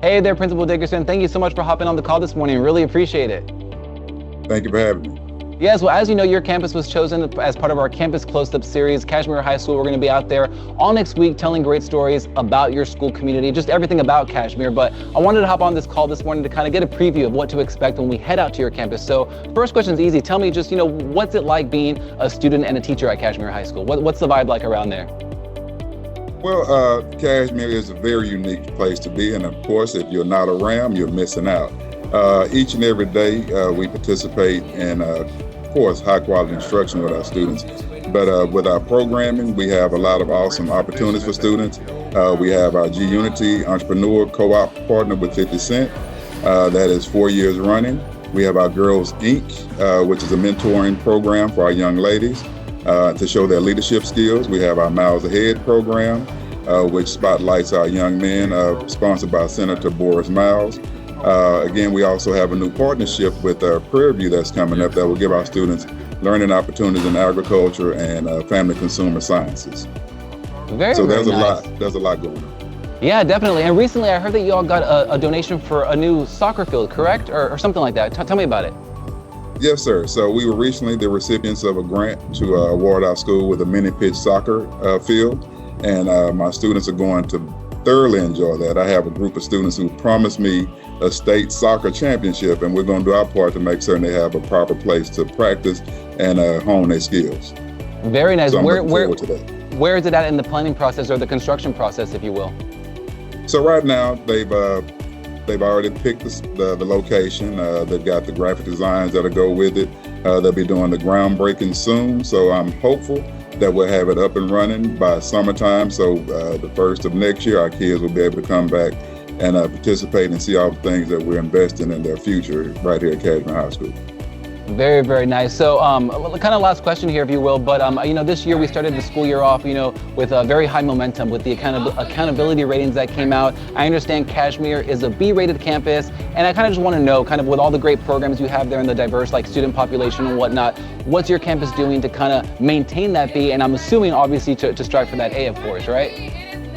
Hey there, Principal Dickerson. Thank you so much for hopping on the call this morning. Really appreciate it. Thank you for having me. Yes, well, as you know, your campus was chosen as part of our Campus Close-Up series, Kashmere High School. We're going to be out there all next week telling great stories about your school community, just everything about Kashmere. But I wanted to hop on this call this morning to kind of get a preview of what to expect when we head out to your campus. So first question is easy. Tell me just, what's it like being a student and a teacher at Kashmere High School? What's the vibe like around there? Well, Kashmere is a very unique place to be. And of course, if you're not around, you're missing out. Each and every day, we participate in of course, high quality instruction with our students. But with our programming, we have a lot of awesome opportunities for students. We have our G Unity Entrepreneur Co-op partner with 50 Cent. That is 4 years running. We have our Girls Inc., which is a mentoring program for our young ladies to show their leadership skills. We have our Miles Ahead program, which spotlights our young men, sponsored by Senator Boris Miles. Again, we also have a new partnership with Prairie View that's coming up that will give our students learning opportunities in agriculture and family consumer sciences. So there's nice. There's a lot going on. Yeah, definitely. And recently I heard that you all got a donation for a new soccer field, correct? Or something like that. Tell me about it. Yes, sir. So we were recently the recipients of a grant to award our school with a mini pitch soccer field. And my students are going to thoroughly enjoy that. I have a group of students who promised me a state soccer championship, and we're going to do our part to make certain they have a proper place to practice and hone their skills. Very nice. So Where is it at in the planning process or the construction process, if you will? So right now they've already picked the location. They've got the graphic designs that'll go with it. They'll be doing the groundbreaking soon. So I'm hopeful that we'll have it up and running by summertime. So the first of next year, our kids will be able to come back and participate and see all the things that we're investing in their future right here at Kashmere High School. Very, very nice. So kind of last question here, if you will, but this year we started the school year off, with a very high momentum with the accountability ratings that came out. I understand Kashmere is a B-rated campus, and I kind of just want to know, kind of with all the great programs you have there and the diverse student population and whatnot, what's your campus doing to kind of maintain that B? And I'm assuming obviously to strive for that A, of course, right?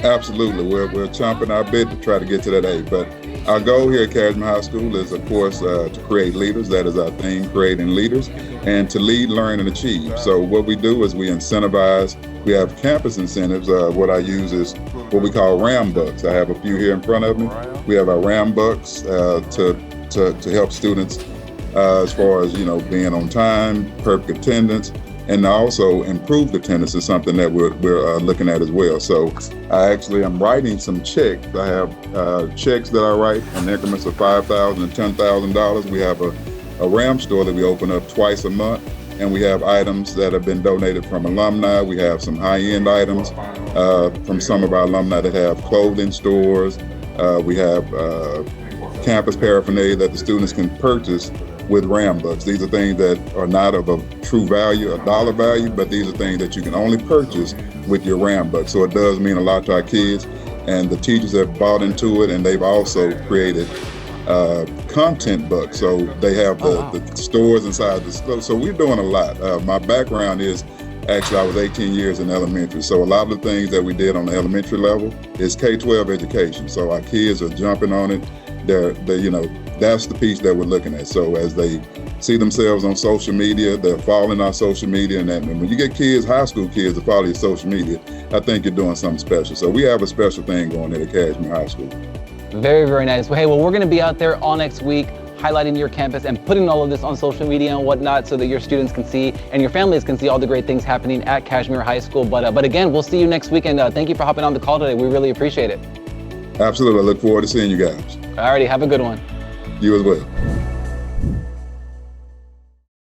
Absolutely. We're chomping our bit to try to get to that A. But our goal here at Kashmere High School is, of course, to create leaders. That is our theme, creating leaders, and to lead, learn, and achieve. So what we do is we incentivize. We have campus incentives. What I use is what we call RAM bucks. I have a few here in front of me. We have our RAM bucks to help students as far as being on time, perfect attendance. And also improved attendance is something that we're looking at as well. So I actually am writing some checks. I have checks that I write in increments of $5,000 and $10,000. We have a RAM store that we open up twice a month, and we have items that have been donated from alumni. We have some high-end items from some of our alumni that have clothing stores. We have campus paraphernalia that the students can purchase with RAM bucks. These are things that are not of a true value, a dollar value, but these are things that you can only purchase with your RAM bucks. So it does mean a lot to our kids, and the teachers have bought into it, and they've also created content bucks. So they have the stores inside the store. So we're doing a lot. My background is, actually, I was 18 years in elementary. So a lot of the things that we did on the elementary level is K-12 education. So our kids are jumping on it. That's the piece that we're looking at. So as they see themselves on social media, they're following our social media. And when you get kids, high school kids, to follow your social media, I think you're doing something special. So we have a special thing going at Kashmere High School. Very, very nice. Well, hey, we're going to be out there all next week highlighting your campus and putting all of this on social media and whatnot so that your students can see and your families can see all the great things happening at Kashmere High School. But again, we'll see you next week. And thank you for hopping on the call today. We really appreciate it. Absolutely. I look forward to seeing you guys. Alrighty. Have a good one. You as well.